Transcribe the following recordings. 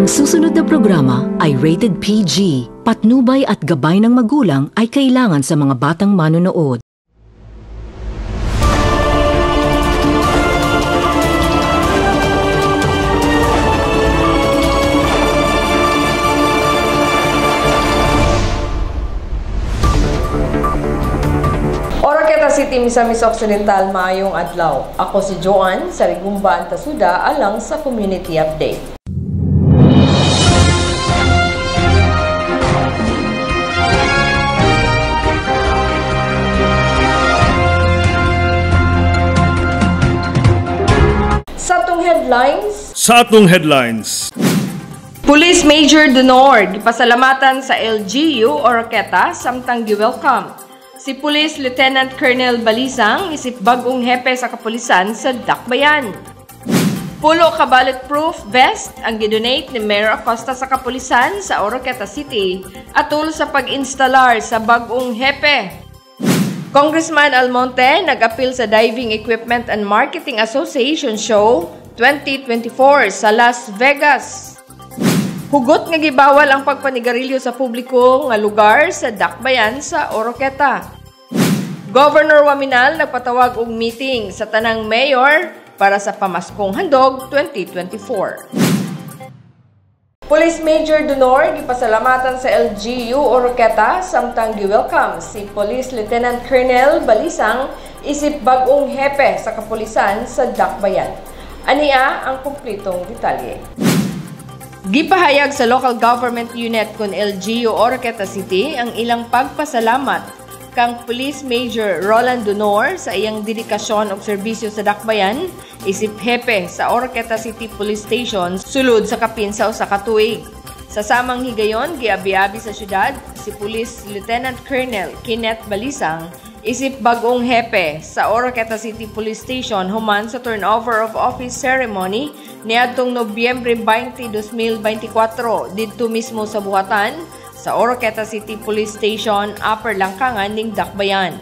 Ang susunod na programa ay rated PG. Patnubay at gabay ng magulang ay kailangan sa mga batang manonood. Oroqueta City, Misamis Occidental, maayong adlaw. Ako si Joan, sa Rigumba, Antasuda, alang sa Community Update. Sa atong headlines. Police Major Donor gipasalamatan sa LGU Oroqueta samtang gi-welcome si Police Lieutenant Colonel Balisang isip bagong hepe sa kapulisan sa Dakbayan. Pulo ka bulletproof vest ang gidonate ni Mayor Acosta sa kapulisan sa Oroqueta City atol sa pag-instalar sa bagong hepe. Congressman Almonte nag-apil sa Diving Equipment and Marketing Association Show 2024 sa Las Vegas. Hugot nga gibawal ang pagpanigarilyo sa publiko nga lugar sa Dakbayan sa Oroqueta. Governor Waminal nagpatawag og meeting sa tanang mayor para sa Pamaskong Handog 2024. Police Major Donor gipasalamatan sa LGU Oroqueta samtang gi-welcome si Police Lieutenant Colonel Balisang isip bagong hepe sa kapulisan sa Dakbayan. Ania ang kumpletong detalye. Gipahayag sa local government unit kun LGU Oroqueta City ang ilang pagpasalamat kang Police Major Roland Donor sa iyang dedikasyon og serbisyo sa Dakbayan isip hepe sa Oroqueta City Police Station sulod sa kapin sa usa ka tuig. Sa samang higayon giabi-abi sa syudad si Police Lieutenant Colonel Kenneth Balisang isip bagong hepe sa Oroqueta City Police Station human sa turnover of office ceremony niadtong Nobyembre 20, 2024 didto mismo sa buhatan sa Oroqueta City Police Station, Upper Langkangan ning Dakbayan.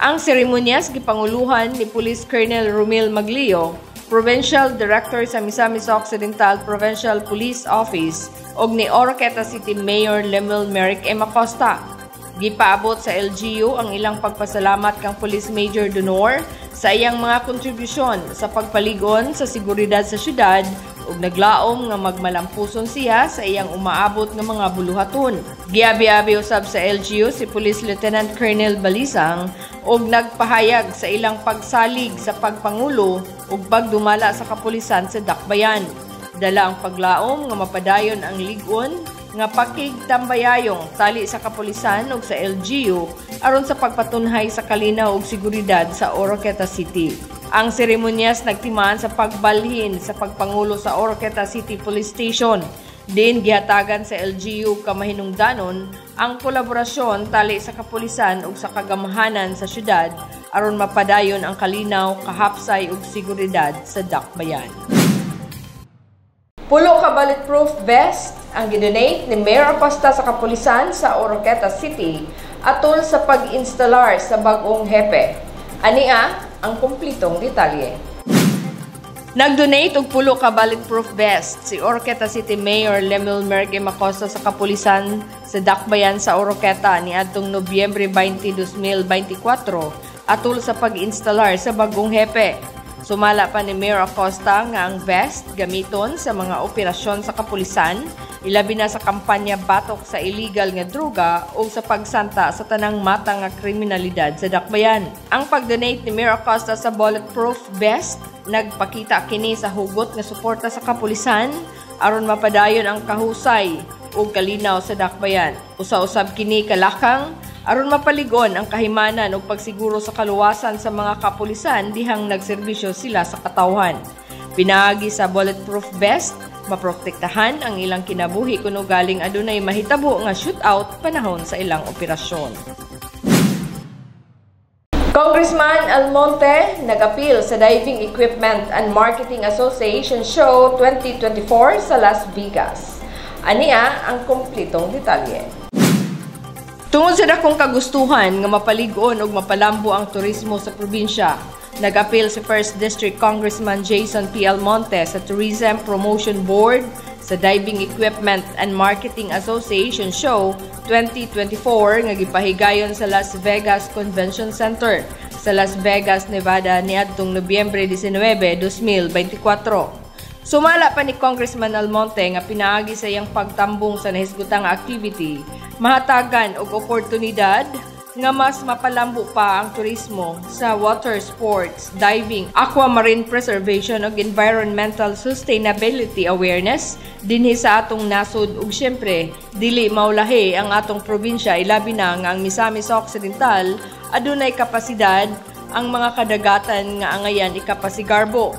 Ang seremonyas gipanguluhan ni Police Colonel Romil Maglio, Provincial Director sa Misamis Occidental Provincial Police Office ug ni Oroqueta City Mayor Lemuel Merrick M. Acosta. Gipaabot sa LGU ang ilang pagpasalamat kang Police Major Donor sa iyang mga kontribusyon sa pagpaligon sa seguridad sa syudad ug naglaom nga magmalampuson siya sa iyang umaabot nga mga buluhaton. Giabi-abi usab sa LGU si Police Lieutenant Colonel Balisang ug nagpahayag sa ilang pagsalig sa pagpangulo ug pagdumala sa kapulisan sa Dakbayan. Dala ang paglaom nga mapadayon ang ligon nga pakigtambayayong tali sa kapulisan ug sa LGU aron sa pagpatunhay sa kalinaw ug seguridad sa Oroqueta City. Ang seremonyas nagtimaan sa pagbalhin sa pagpangulo sa Oroqueta City Police Station. Din gihatagan sa LGU kamahinungdanon ang kolaborasyon tali sa kapulisan ug sa kagamahanan sa syudad aron mapadayon ang kalinaw, kahapsay ug seguridad sa Dakbayan. Pulo ka bulletproof vest ang gidonate ni Mayor Acosta sa kapulisan sa Oroqueta City atol sa pag-instalar sa bagong hepe. Ania ang kumplitong detalye. Nag-donate og pulo ka bulletproof vest si Oroqueta City Mayor Lemuel Merrick M. Acosta sa kapulisan sa Dakbayan sa Oroqueta niadtong Nobyembre 20, 2024 atol sa pag-instalar sa bagong hepe. Sumala pa ni Mayor Acosta nga ang vest gamiton sa mga operasyon sa kapulisan, ilabi na sa kampanya batok sa illegal nga droga o sa pagsanta sa tanang mata nga kriminalidad sa Dakbayan. Ang pag-donate ni Mayor Acosta sa bulletproof vest nagpakita kini sa hugot nga suporta sa kapulisan aron mapadayon ang kahusay ug kalinaw sa Dakbayan. Usa-usab kini kalakang aron mapaligon ang kahimanan ug pagsiguro sa kaluwasan sa mga kapulisan dihang nagserbisyo sila sa katawhan. Pinaagi sa bulletproof vest, maprotektahan ang ilang kinabuhi kuno galing adunay mahitabo nga shootout panahon sa ilang operasyon. Congressman Almonte nag-apil sa Diving Equipment and Marketing Association Show 2024 sa Las Vegas. Ania ang kumplitong detalye. Tungod sa dakong kagustuhan nga mapaligon ug mapalambo ang turismo sa probinsya, nag-apil si 1st District Congressman Jason P. Almonte sa Tourism Promotion Board sa Diving Equipment and Marketing Association Show 2024 nga gipahigayon sa Las Vegas Convention Center sa Las Vegas, Nevada niadtong Nobyembre 19, 2024. Sumala pa ni Congressman Almonte nga pinaagi sa iyang pagtambong sa nahisgutang activity, mahatagan og oportunidad nga mas mapalambo pa ang turismo sa water sports, diving, aquamarine preservation ug environmental sustainability awareness dinhi sa atong nasod ug syempre dili maulahi ang atong probinsya ilabi na nga ang Misamis Occidental adunay kapasidad ang mga kadagatan nga angayan ikapasigarbo.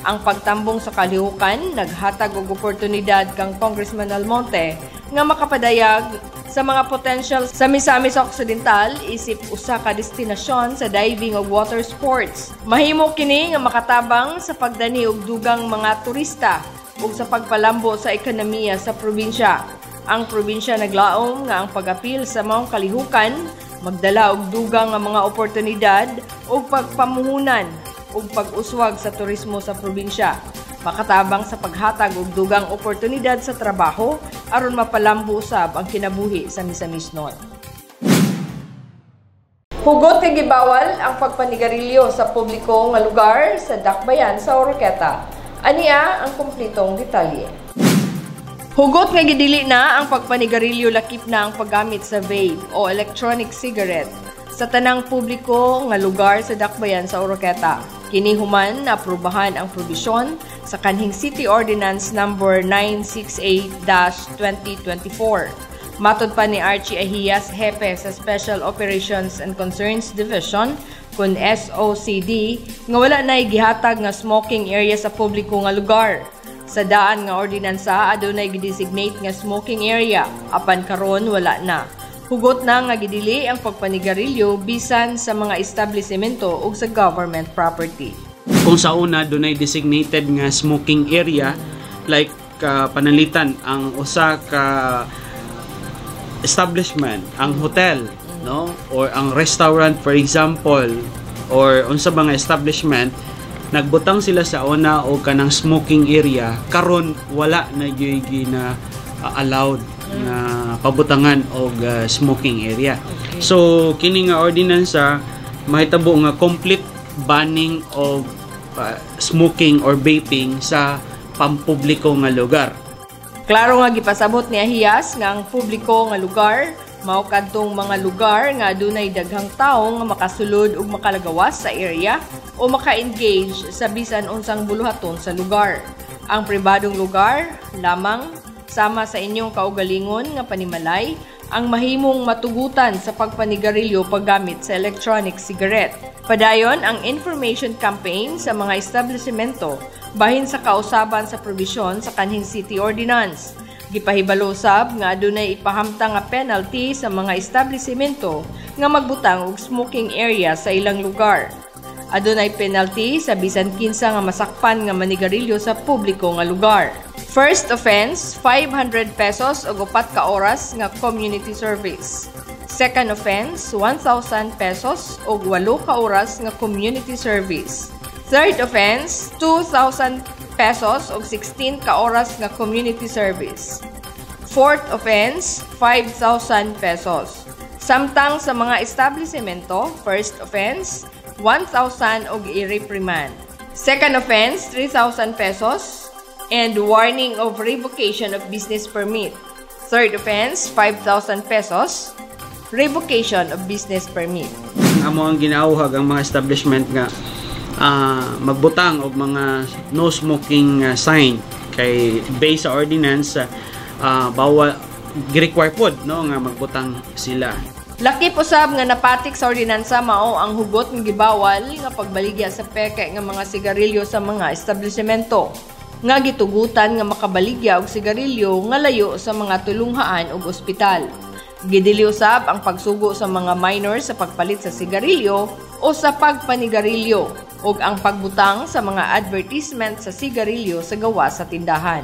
Ang pagtambong sa kalihukan naghatag og oportunidad kang Congressman Almonte nga makapadayag sa mga potential sa Misamis Occidental isip usa ka destinasyon sa diving ug water sports. Mahimo kini nga makatabang sa pagdani og dugang mga turista ug sa pagpalambo sa ekonomiya sa probinsya. Ang probinsya naglaom nga ang pag-apil sa maong kalihukan magdala og dugang nga mga oportunidad ug pagpamuhunan ug pag-uswag sa turismo sa probinsya. Makatabang sa paghatag og dugang oportunidad sa trabaho aron mapalambo usab ang kinabuhi sa Misamis North. Hugot kay gibawal ang pagpanigarilyo sa publiko nga lugar sa Dakbayan sa Oroqueta. Ania ang kumplitong detalye. Hugot nga gidili na ang pagpanigarilyo lakip na ang paggamit sa vape o electronic cigarette sa tanang publiko nga lugar sa Dakbayan sa Oroqueta. Kini human na aprubahan ang probisyon sa kanhing City Ordinance number 968-2024. Matod pa ni Archie Ahias, hepe sa Special Operations and Concerns Division kun SOCD, nga wala na gihatag nga smoking area sa publiko nga lugar. Sa daan nga ordinansa adunay gidesignate nga smoking area, apan karon wala na. Hugot na nga gidili ang pagpanigarilyo bisan sa mga establishmento ug sa government property. Kung sa una dunay designated nga smoking area like panalitan ang usa ka establishment, ang hotel, no, or ang restaurant for example, or unsa ba nga establishment nagbutang sila sa una o kanang smoking area karon wala na gyud na allowed na pabutangan og smoking area. Okay. So kini nga ordinansa mahitabo nga complete banning of smoking or vaping sa pampubliko nga lugar. Klaro nga gipasabot ni Ahias nga ang publiko nga lugar mao kadtong mga lugar nga adunay daghang tawo nga makasulod ug makalagawas sa area o maka-engage sa bisan unsang buluhaton sa lugar. Ang pribadong lugar lamang sama sa inyong kaugalingon nga panimalay ang mahimong matugutan sa pagpanigarilyo paggamit sa electronic cigarette. Padayon ang information campaign sa mga establishmento bahin sa kausaban sa probisyon sa kanhing City Ordinance. Gipahibalo sab nga adunay ipahamtang nga penalty sa mga establishmento nga magbutang og smoking area sa ilang lugar. Adunay penalty sa bisan kinsa nga masakpan nga manigarilyo sa publiko nga lugar. First offense, 500 pesos o 4 ka oras nga community service. Second offense, 1,000 pesos o 8 ka oras nga community service. Third offense, 2,000 pesos o 16 ka oras nga community service. Fourth offense, 5,000 pesos. Samtang sa mga establishmento, first offense, 1,000 og i-reprimand. Second offense, 3,000 pesos and warning of revocation of business permit. Third offense, 5,000 pesos, revocation of business permit. Amo ang ginauhag ang mga establishment nga magbutang og mga no smoking sign kay based sa ordinance bawal gi-require pod no nga magbutang sila. Lakip usab nga napatik sa ordinansa mao ang hugot nga gibawal nga pagbaligya sa peke nga mga sigarilyo sa mga establishmento. Nga gitugutan nga makabaligya og sigarilyo nga layo sa mga tulunghaan ug ospital. Gidili usab ang pagsugo sa mga minors sa pagpalit sa sigarilyo o sa pagpanigarilyo ug ang pagbutang sa mga advertisement sa sigarilyo sa gawas sa tindahan.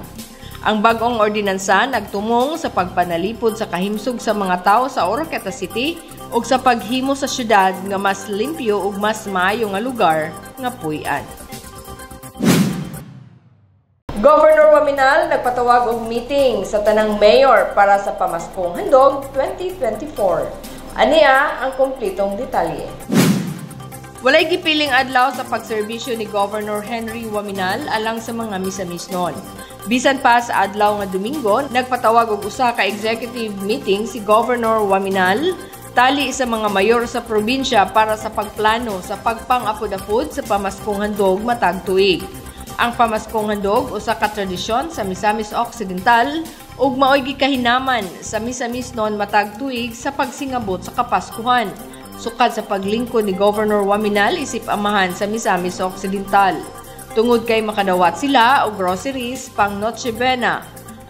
Ang bagong ordinansa nagtumong sa pagpanalipod sa kahimsog sa mga tao sa Oroqueta City ug sa paghimo sa syudad nga mas limpyo ug mas maayo nga lugar nga puy-an. Governor Waminal nagpatawag og meeting sa tanang mayor para sa Pamaskong Handog 2024. Aniya ang kumpletong detalye. Walay gipiling adlaw sa pagserbisyo ni Governor Henry Waminal alang sa mga misamisnon. Bisan pa sa adlaw nga Domingo, nagpatawag og usa ka executive meeting si Governor Waminal tali sa mga mayor sa probinsya para sa pagplano sa pagpang-apod-apod sa Pamaskong Handog matag tuig. Ang Pamaskong Handog usa ka tradisyon sa Misamis Occidental ug maoy gikahinaman sa misamisnon matag tuig sa pagsingabot sa Kapaskuhan. Sukad sa paglingkod ni Governor Waminal isip amahan sa Misamis Occidental. Tungod kay makadawat sila og groceries pang Noche Buena.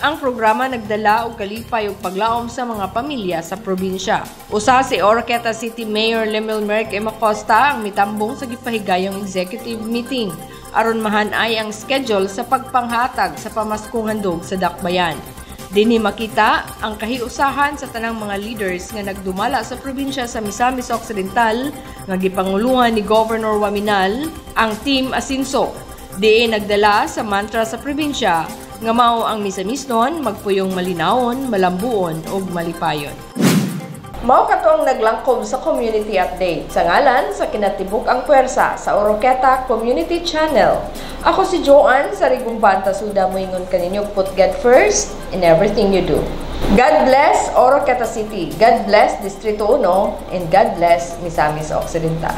Ang programa nagdala og kalipay ug paglaom sa mga pamilya sa probinsya. Usa si Oroqueta City Mayor Lemel Merck M. Acosta ang mitambong sa gipahigayong executive meeting aron mahan-ay ang schedule sa pagpanghatag sa Pamaskong Handog sa Dakbayan. Dinhi makita ang kahiusahan sa tanang mga leaders nga nagdumala sa probinsya sa Misamis Occidental nga gipanguluhan ni Governor Waminal ang Team Asinso. Diin nagdala sa mantra sa probinsya nga mao ang misamisnon magpuyong malinawon, malambuon ug malipayon. Mao kato ang naglangkob sa community update sa ngalan sa kinatibuk ang puwersa sa Oroqueta Community Channel. Ako si Joanne sa Rigumbanta Suda moingon kaninyo put God first in everything you do. God bless Oroqueta City, God bless Distrito 1, and God bless Misamis Occidental.